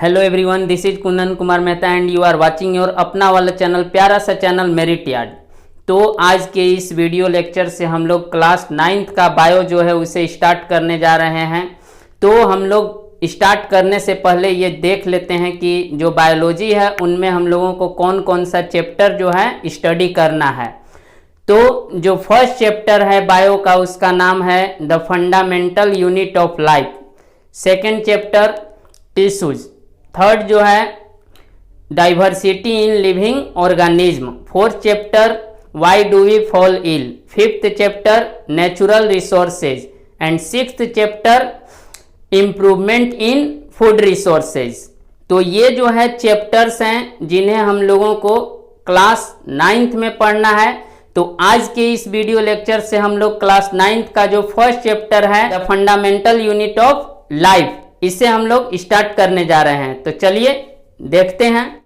Hello everyone, this is Kundan Kumar Mehta and you are watching your अपना वाला channel, प्यारा सा चैनल मेरिट यार्ड। तो आज के इस वीडियो लेक्चर से हम लोग क्लास 9th का बायो जो है उसे स्टार्ट करने जा रहे हैं। तो हम लोग स्टार्ट करने से पहले ये देख लेते हैं कि जो बायोलॉजी है उनमें हम लोगों को कौन कौन सा चैप्टर जो है स्टडी करना है। तो जो फर्स्ट चैप्टर है बायो का उसका नाम है the fundamental unit of life. Second chapter tissues. Third जो है diversity in living organism. Fourth chapter why do we fall ill. Fifth chapter natural resources and sixth chapter improvement in food resources. तो ये जो है chapters हैं जिन्हें हम लोगों को क्लास 9th में पढ़ना है। तो आज के इस वीडियो लेक्चर से हम लोग क्लास 9th का जो फर्स्ट चैप्टर है the fundamental unit of life, इसे हम लोग स्टार्ट करने जा रहे हैं। तो चलिए देखते हैं।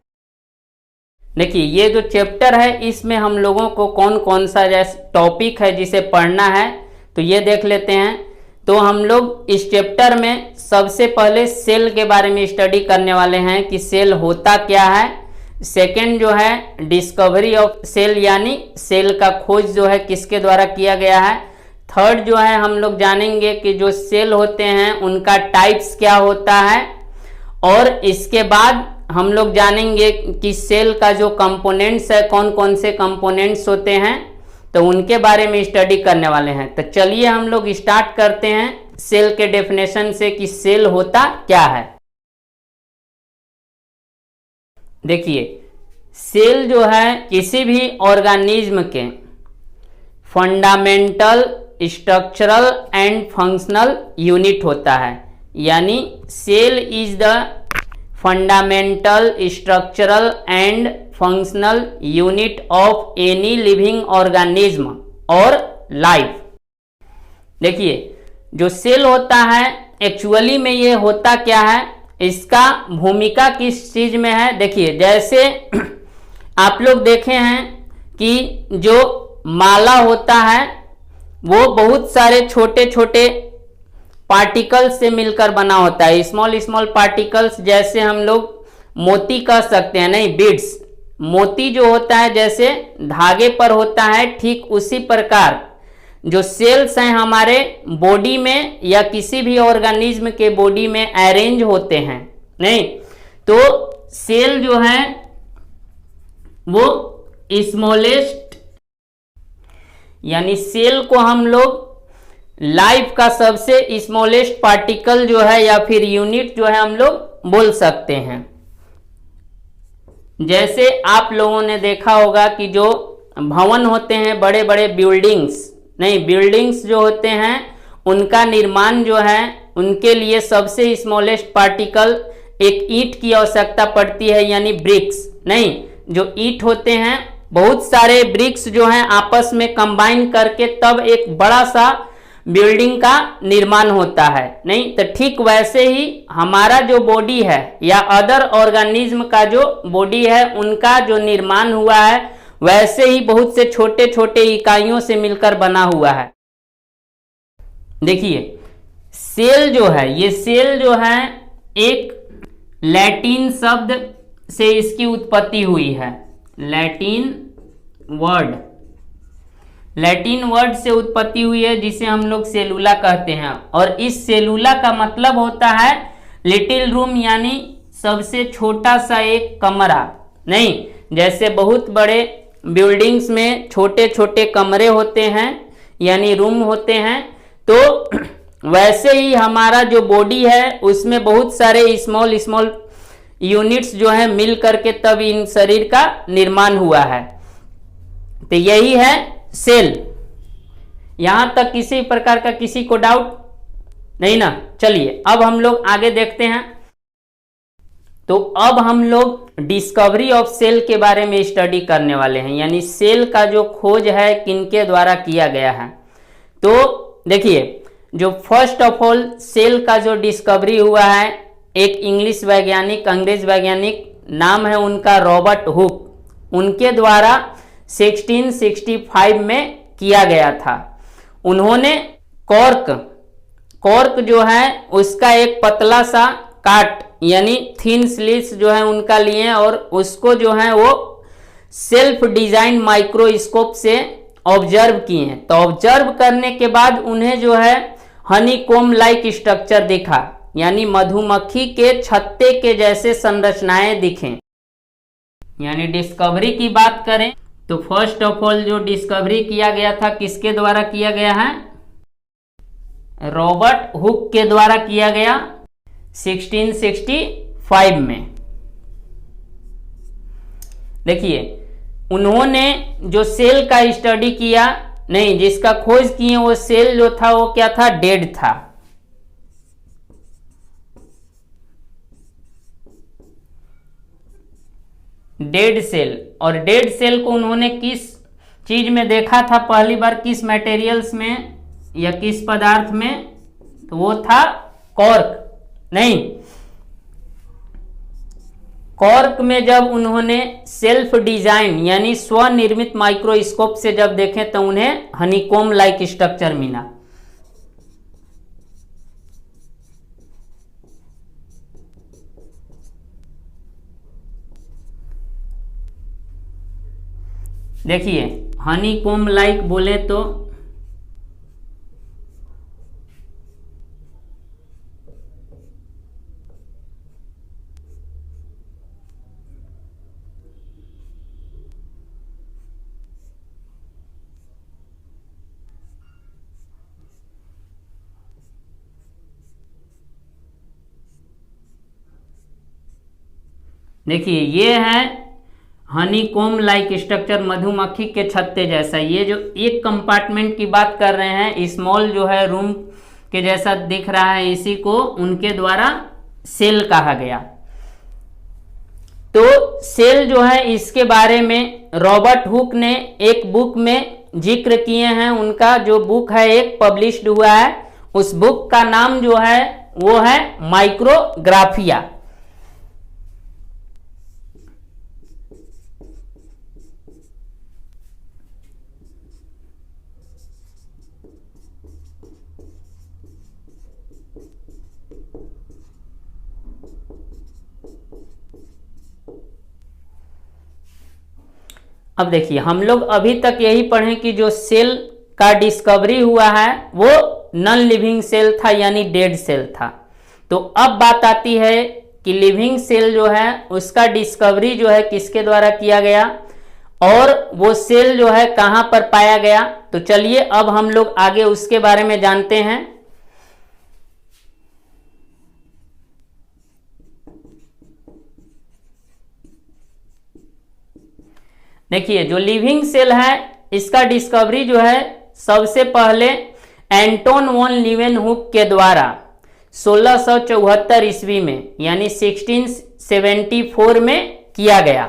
देखिए ये जो चैप्टर है इसमें हम लोगों को कौन कौन सा टॉपिक है जिसे पढ़ना है तो ये देख लेते हैं। तो हम लोग इस चैप्टर में सबसे पहले सेल के बारे में स्टडी करने वाले हैं कि सेल होता क्या है। सेकेंड जो है डिस्कवरी ऑफ सेल, यानी सेल का खोज जो है किसके द्वारा किया गया है। थर्ड जो है हम लोग जानेंगे कि जो सेल होते हैं उनका टाइप्स क्या होता है। और इसके बाद हम लोग जानेंगे कि सेल का जो कंपोनेंट्स है कौन कौन से कंपोनेंट्स होते हैं, तो उनके बारे में स्टडी करने वाले हैं। तो चलिए हम लोग स्टार्ट करते हैं सेल के डेफिनेशन से कि सेल होता क्या है। देखिए सेल जो है किसी भी ऑर्गेनिज्म के fundamental structural and functional unit होता है। यानी cell is the fundamental structural and functional unit of any living organism और लाइफ। देखिए जो सेल होता है एक्चुअली में ये होता क्या है, इसका भूमिका किस चीज में है। देखिए जैसे आप लोग देखे हैं कि जो माला होता है वो बहुत सारे छोटे छोटे पार्टिकल्स से मिलकर बना होता है। स्मॉल स्मॉल पार्टिकल्स, जैसे हम लोग मोती कह सकते हैं, नहीं बीड्स। मोती जो होता है जैसे धागे पर होता है, ठीक उसी प्रकार जो सेल्स हैं हमारे बॉडी में या किसी भी ऑर्गेनिज्म के बॉडी में अरेंज होते हैं। नहीं तो सेल जो है वो स्मॉलेस्ट, यानी सेल को हम लोग लाइफ का सबसे स्मॉलेस्ट पार्टिकल जो है या फिर यूनिट जो है हम लोग बोल सकते हैं। जैसे आप लोगों ने देखा होगा कि जो भवन होते हैं, बड़े बड़े बिल्डिंग्स, नहीं बिल्डिंग्स जो होते हैं उनका निर्माण जो है उनके लिए सबसे स्मॉलेस्ट पार्टिकल एक ईंट की आवश्यकता पड़ती है, यानी ब्रिक्स। नहीं जो ईंट होते हैं, बहुत सारे ब्रिक्स जो हैं आपस में कंबाइन करके तब एक बड़ा सा बिल्डिंग का निर्माण होता है। नहीं तो ठीक वैसे ही हमारा जो बॉडी है या अदर ऑर्गेनिज्म का जो बॉडी है उनका जो निर्माण हुआ है वैसे ही बहुत से छोटे छोटे इकाइयों से मिलकर बना हुआ है। देखिए सेल जो है, ये सेल जो है एक लैटिन शब्द से इसकी उत्पत्ति हुई है। लैटिन वर्ड से उत्पत्ति हुई है जिसे हम लोग सेलुला कहते हैं। और इस सेलुला का मतलब होता है लिटिल रूम, यानी सबसे छोटा सा एक कमरा। नहीं जैसे बहुत बड़े बिल्डिंग्स में छोटे छोटे कमरे होते हैं यानी रूम होते हैं, तो वैसे ही हमारा जो बॉडी है उसमें बहुत सारे स्मॉल स्मॉल यूनिट्स जो है मिल करके तब इन शरीर का निर्माण हुआ है। तो यही है सेल। यहां तक किसी प्रकार का किसी को डाउट नहीं ना। चलिए अब हम लोग आगे देखते हैं। तो अब हम लोग डिस्कवरी ऑफ सेल के बारे में स्टडी करने वाले हैं, यानी सेल का जो खोज है किनके द्वारा किया गया है। तो देखिए जो फर्स्ट ऑफ ऑल सेल का जो डिस्कवरी हुआ है, एक इंग्लिश वैज्ञानिक, अंग्रेज वैज्ञानिक, नाम है उनका रॉबर्ट हुक, उनके द्वारा 1665 में किया गया था। उन्होंने कॉर्क जो है उसका एक पतला सा काट यानी थिन स्लिट्स जो है उनका लिए और उसको जो है वो सेल्फ डिजाइन माइक्रोस्कोप से ऑब्जर्व किए। तो ऑब्जर्व करने के बाद उन्हें जो है हनीकॉम लाइक स्ट्रक्चर दिखा, यानी मधुमक्खी के छत्ते के जैसे संरचनाएं दिखें। यानी डिस्कवरी की बात करें तो फर्स्ट ऑफ ऑल जो डिस्कवरी किया गया था किसके द्वारा किया गया है? रॉबर्ट हुक के द्वारा किया गया 1665 में। देखिए उन्होंने जो सेल का स्टडी किया, नहीं जिसका खोज किए वो सेल जो था वो क्या था? डेड था। डेड सेल, और डेड सेल को उन्होंने किस चीज में देखा था पहली बार? किस मटेरियल्स में या किस पदार्थ में? तो वो था कॉर्क। नहीं, कॉर्क में जब उन्होंने सेल्फ डिजाइन यानी स्वनिर्मित माइक्रोस्कोप से जब देखे तो उन्हें हनीकॉम लाइक स्ट्रक्चर मिला। देखिए हनीकॉम लाइक बोले तो देखिए ये है हनीकॉम लाइक स्ट्रक्चर, मधुमक्खी के छत्ते जैसा। ये जो एक कंपार्टमेंट की बात कर रहे हैं, स्मॉल जो है रूम के जैसा दिख रहा है, इसी को उनके द्वारा सेल कहा गया। तो सेल जो है इसके बारे में रॉबर्ट हुक ने एक बुक में जिक्र किए हैं। उनका जो बुक है एक पब्लिश्ड हुआ है, उस बुक का नाम जो है वो है माइक्रोग्राफिया। अब देखिए हम लोग अभी तक यही पढ़े कि जो सेल का डिस्कवरी हुआ है वो नॉन लिविंग सेल था यानी डेड सेल था। तो अब बात आती है कि लिविंग सेल जो है उसका डिस्कवरी जो है किसके द्वारा किया गया और वो सेल जो है कहां पर पाया गया। तो चलिए अब हम लोग आगे उसके बारे में जानते हैं। देखिए जो लिविंग सेल है इसका डिस्कवरी जो है सबसे पहले एंटोन वॉन लीवेनहुक के द्वारा 1674 ईस्वी में यानी 1674 में किया गया।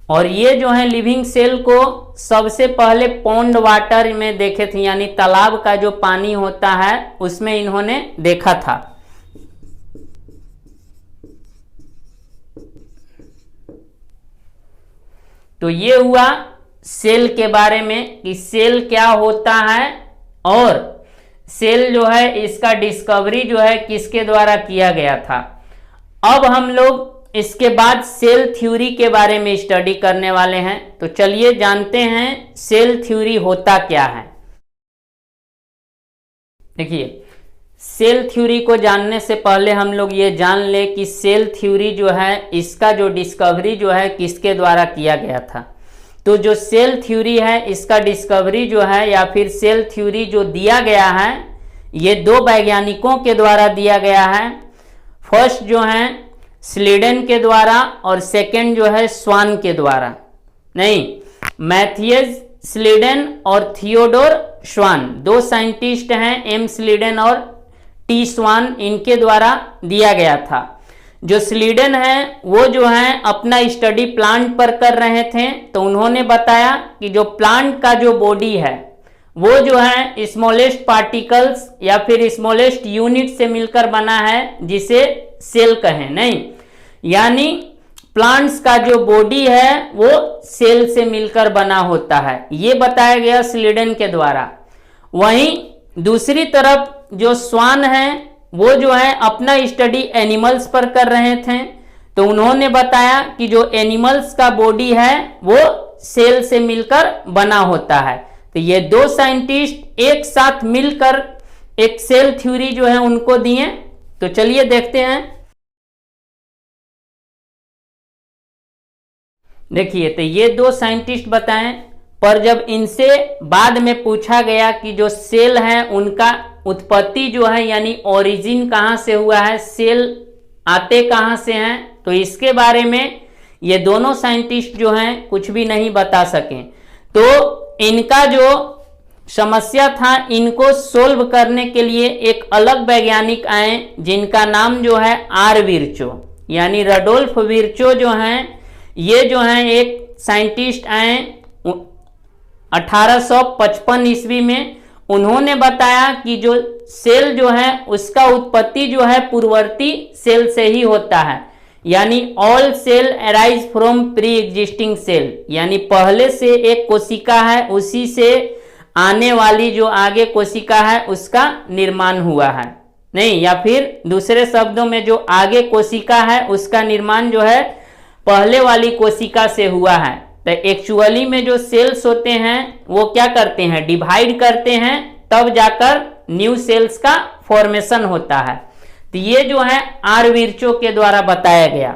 और ये जो है लिविंग सेल को सबसे पहले पॉन्ड वाटर में देखे थे, यानी तालाब का जो पानी होता है उसमें इन्होंने देखा था। तो ये हुआ सेल के बारे में कि सेल क्या होता है और सेल जो है इसका डिस्कवरी जो है किसके द्वारा किया गया था। अब हम लोग इसके बाद सेल थ्योरी के बारे में स्टडी करने वाले हैं। तो चलिए जानते हैं सेल थ्योरी होता क्या है। देखिए सेल थ्योरी को जानने से पहले हम लोग ये जान ले कि सेल थ्योरी जो है इसका जो डिस्कवरी जो है किसके द्वारा किया गया था। तो जो सेल थ्योरी है इसका डिस्कवरी जो है या फिर सेल थ्योरी जो दिया गया है ये दो वैज्ञानिकों के द्वारा दिया गया है। फर्स्ट जो है स्लीडन के द्वारा और सेकंड जो है स्वान के द्वारा। नहीं, मैथियस स्लीडन और थियोडोर स्वान दो साइंटिस्ट हैं, एम स्लीडन और टी स्वान, इनके द्वारा दिया गया था। जो स्लीडन है वो जो है अपना स्टडी प्लांट पर कर रहे थे, तो उन्होंने बताया कि जो प्लांट का जो बॉडी है वो जो है स्मॉलेस्ट पार्टिकल्स या फिर स्मॉलेस्ट यूनिट से मिलकर बना है जिसे सेल कहें। नहीं, यानी प्लांट्स का जो बॉडी है वो सेल से मिलकर बना होता है, ये बताया गया स्लीडन के द्वारा। वहीं दूसरी तरफ जो स्वान है वो जो है अपना स्टडी एनिमल्स पर कर रहे थे। तो उन्होंने बताया कि जो एनिमल्स का बॉडी है वो सेल से मिलकर बना होता है। तो ये दो साइंटिस्ट एक साथ मिलकर एक सेल थ्योरी जो है उनको दिए। तो चलिए देखते हैं। देखिए, तो ये दो साइंटिस्ट बताएं, पर जब इनसे बाद में पूछा गया कि जो सेल है उनका उत्पत्ति जो है यानी ओरिजिन कहाँ से हुआ है, सेल आते कहाँ से हैं, तो इसके बारे में ये दोनों साइंटिस्ट जो हैं कुछ भी नहीं बता सके। तो इनका जो समस्या था इनको सोल्व करने के लिए एक अलग वैज्ञानिक आए जिनका नाम जो है आर विर्चो यानी रडोल्फ विर्चो जो हैं, ये जो हैं एक साइंटिस्ट आए 1855 ईस्वी में। उन्होंने बताया कि जो सेल जो है उसका उत्पत्ति जो है पूर्ववर्ती सेल से ही होता है, यानी all cell arise from pre existing cell, यानी पहले से एक कोशिका है उसी से आने वाली जो आगे कोशिका है उसका निर्माण हुआ है, नहीं, या फिर दूसरे शब्दों में जो आगे कोशिका है उसका निर्माण जो है पहले वाली कोशिका से हुआ है। तो एक्चुअली में जो सेल्स होते हैं वो क्या करते हैं, डिवाइड करते हैं, तब जाकर न्यू सेल्स का फॉर्मेशन होता है। तो ये जो है आर विर्चो के द्वारा बताया गया,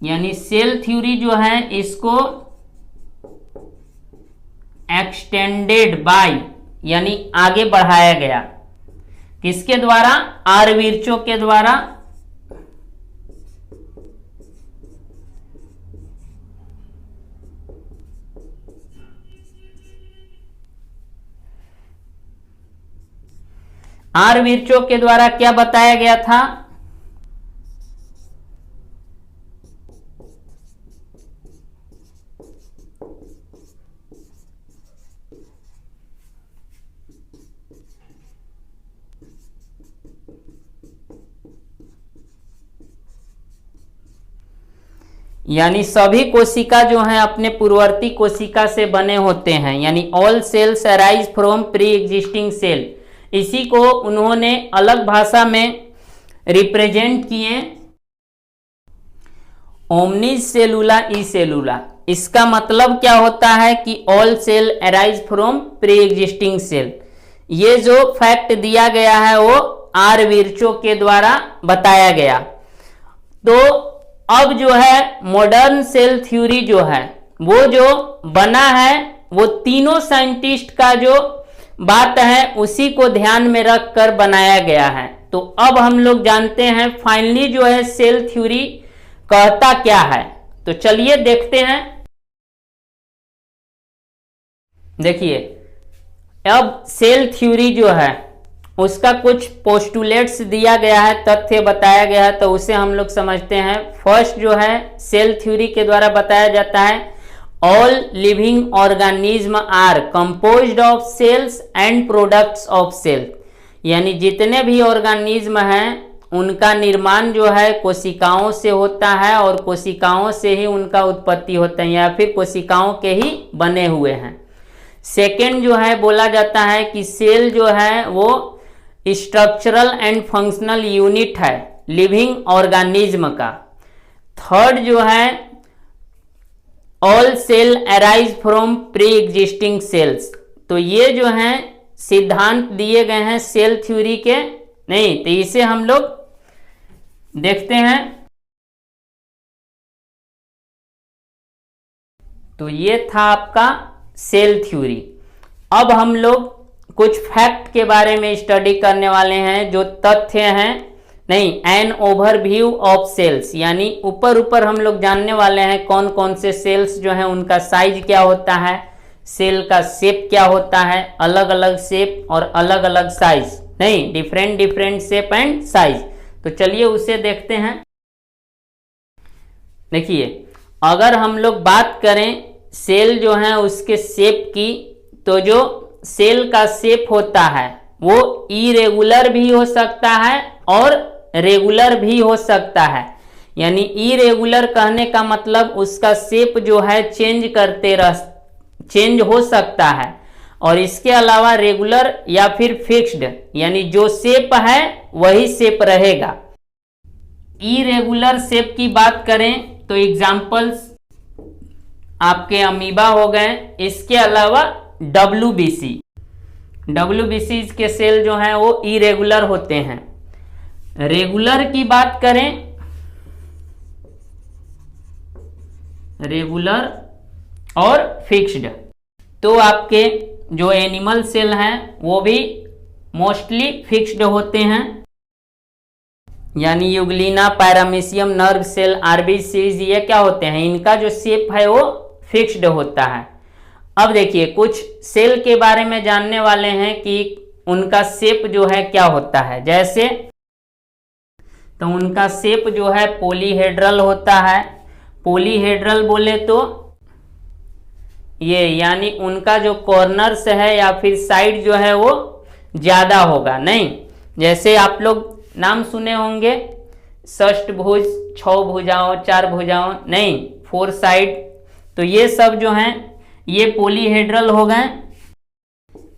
यानी सेल थ्योरी जो है इसको एक्सटेंडेड बाय यानी आगे बढ़ाया गया, किसके द्वारा, आर विर्चो के द्वारा। आर विर्चो के द्वारा क्या बताया गया था, यानी सभी कोशिका जो हैं अपने पूर्ववर्ती कोशिका से बने होते हैं, यानी all cells arise from pre existing cell. इसी को उन्होंने अलग भाषा में रिप्रेजेंट किए ओमनिज सेलुला ई सेलुला। इसका मतलब क्या होता है कि all cell arise from pre existing cell. ये जो फैक्ट दिया गया है वो आर विर्चो के द्वारा बताया गया। तो अब जो है मॉडर्न सेल थ्योरी जो है वो जो बना है वो तीनों साइंटिस्ट का जो बात है उसी को ध्यान में रखकर बनाया गया है। तो अब हम लोग जानते हैं फाइनली जो है सेल थ्योरी कहता क्या है। तो चलिए देखते हैं। देखिए, अब सेल थ्योरी जो है उसका कुछ पोस्टुलेट्स दिया गया है, तथ्य बताया गया है, तो उसे हम लोग समझते हैं। फर्स्ट जो है सेल थ्योरी के द्वारा बताया जाता है all living organism are composed of cells and products of cell, यानी जितने भी ऑर्गेनिज्म हैं उनका निर्माण जो है कोशिकाओं से होता है और कोशिकाओं से ही उनका उत्पत्ति होता है या फिर कोशिकाओं के ही बने हुए हैं। सेकेंड जो है बोला जाता है कि सेल जो है वो स्ट्रक्चरल एंड फंक्शनल यूनिट है लिविंग ऑर्गेनिज्म का। थर्ड जो है all cell arise from pre existing cells. तो ये जो हैं सिद्धांत दिए गए हैं सेल थ्योरी के, नहीं, तो इसे हम लोग देखते हैं। तो ये था आपका सेल थ्योरी। अब हम लोग कुछ फैक्ट के बारे में स्टडी करने वाले हैं, जो तथ्य हैं, नहीं, एन ओवरव्यू ऑफ सेल्स, यानी ऊपर ऊपर हम लोग जानने वाले हैं कौन कौन से सेल्स जो हैं उनका साइज क्या होता है, सेल का शेप क्या होता है, अलग अलग शेप और अलग अलग साइज, नहीं, different different shape and size. तो चलिए उसे देखते हैं। देखिए, अगर हम लोग बात करें सेल जो है उसके शेप की, तो जो सेल का शेप होता है वो इरेगुलर भी हो सकता है और रेगुलर भी हो सकता है। यानी इरेगुलर कहने का मतलब उसका शेप जो है चेंज हो सकता है, और इसके अलावा रेगुलर या फिर फिक्स्ड, यानी जो शेप है वही शेप रहेगा। इरेगुलर शेप की बात करें तो एग्जाम्पल्स आपके अमीबा हो गए। इसके अलावा WBC के सेल जो हैं वो इरेगुलर होते हैं। रेगुलर की बात करें, रेगुलर और फिक्स्ड, तो आपके जो एनिमल सेल हैं वो भी मोस्टली फिक्स्ड होते हैं, यानी euglena, paramecium, nerve cell, RBCs ये क्या होते हैं, इनका जो शेप है वो फिक्स्ड होता है। अब देखिए कुछ सेल के बारे में जानने वाले हैं कि उनका शेप जो है क्या होता है। जैसे तो उनका शेप जो है पॉलीहेड्रल होता है। पॉलीहेड्रल बोले तो ये यानी उनका जो कॉर्नर्स है या फिर साइड जो है वो ज्यादा होगा, नहीं जैसे आप लोग नाम सुने होंगे षष्ठभुज, 6 भुजाओं, 4 भुजाओं, नहीं 4 साइड, तो ये सब जो हैं ये पॉलीहेड्रल हो गए।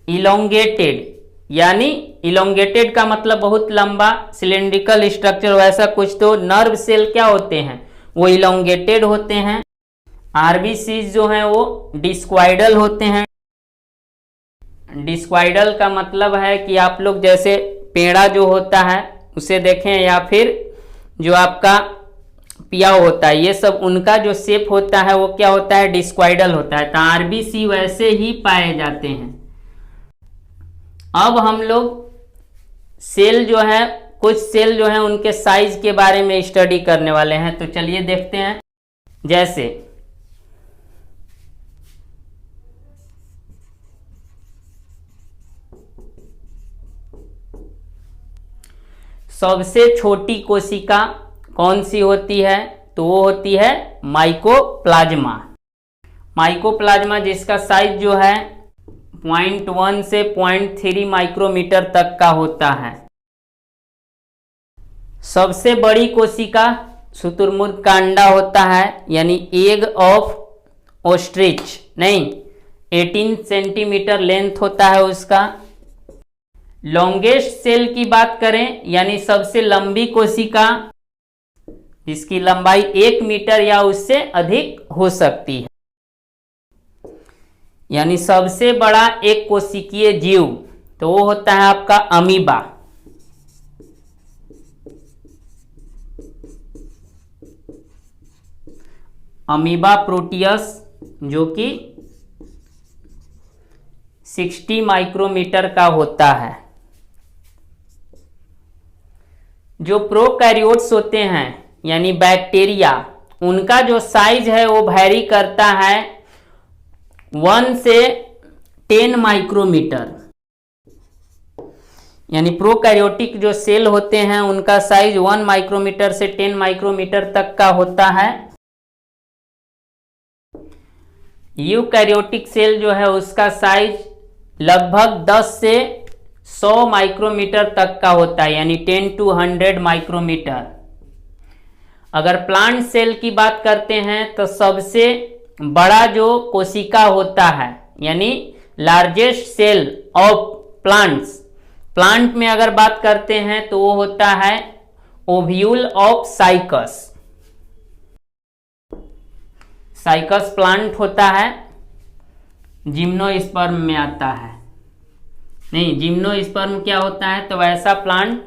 इलोंगेटेड, यानी इलोंगेटेड का मतलब बहुत लंबा, सिलेंड्रिकल स्ट्रक्चर वैसा कुछ, तो नर्व सेल क्या होते हैं वो इलोंगेटेड होते हैं। RBCs जो हैं वो डिस्क्वाइडल होते हैं। डिस्क्वाइडल का मतलब है कि आप लोग जैसे पेड़ा जो होता है उसे देखें, या फिर जो आपका पियाव होता है, ये सब उनका जो शेप होता है वो क्या होता है, डिस्क्वाइडल होता है। तो RBC वैसे ही पाए जाते हैं। अब हम लोग सेल जो है, कुछ सेल जो है उनके साइज के बारे में स्टडी करने वाले हैं, तो चलिए देखते हैं। जैसे सबसे छोटी कोशिका कौन सी होती है, तो वो होती है माइकोप्लाज्मा। माइकोप्लाज्मा जिसका साइज जो है 0.1 से 0.3 माइक्रोमीटर तक का होता है। सबसे बड़ी कोशिका शुतुरमुर्ग का अंडा होता है, यानी एग ऑफ ऑस्ट्रिच, नहीं 18 सेंटीमीटर लेंथ होता है उसका। लॉन्गेस्ट सेल की बात करें, यानी सबसे लंबी कोशिका जिसकी लंबाई 1 मीटर या उससे अधिक हो सकती है, यानी सबसे बड़ा एक कोशिकीय जीव, तो वो होता है आपका अमीबा। अमीबा प्रोटियस जो कि 60 माइक्रोमीटर का होता है। जो प्रोकैरियोट्स होते हैं यानी बैक्टीरिया, उनका जो साइज है वो वैरी करता है 1 से 10 माइक्रोमीटर, यानी प्रोकैरियोटिक जो सेल होते हैं उनका साइज 1 माइक्रोमीटर से 10 माइक्रोमीटर तक का होता है। यूकैरियोटिक सेल जो है उसका साइज लगभग 10 से 100 माइक्रोमीटर तक का होता है, यानी 10 to 100 माइक्रोमीटर। अगर प्लांट सेल की बात करते हैं तो सबसे बड़ा जो कोशिका होता है, यानी largest cell of plants, plant में अगर बात करते हैं तो वो होता है ovule of cycas. Cycas plant होता है, जिम्नोस्पर्म में आता है, नहीं जिम्नोस्पर्म क्या होता है, तो वैसा प्लांट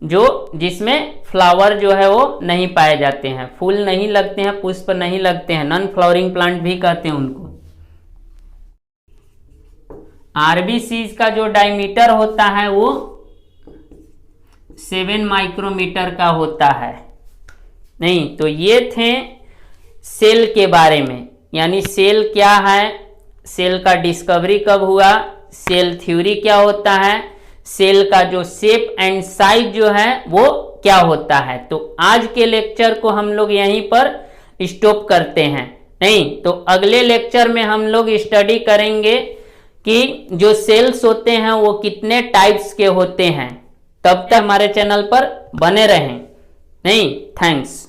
जो जिसमें फ्लावर जो है वो नहीं पाए जाते हैं, फूल नहीं लगते हैं, पुष्प नहीं लगते हैं, नॉन फ्लावरिंग प्लांट भी कहते हैं उनको। RBCs का जो डायमीटर होता है वो 7 माइक्रोमीटर का होता है। नहीं, तो ये थे सेल के बारे में, यानी सेल क्या है, सेल का डिस्कवरी कब हुआ, सेल थ्योरी क्या होता है, सेल का जो शेप एंड साइज जो है वो क्या होता है। तो आज के लेक्चर को हम लोग यहीं पर स्टॉप करते हैं। नहीं तो अगले लेक्चर में हम लोग स्टडी करेंगे कि जो सेल्स होते हैं वो कितने टाइप्स के होते हैं। तब तक हमारे चैनल पर बने रहें। नहीं, थैंक्स।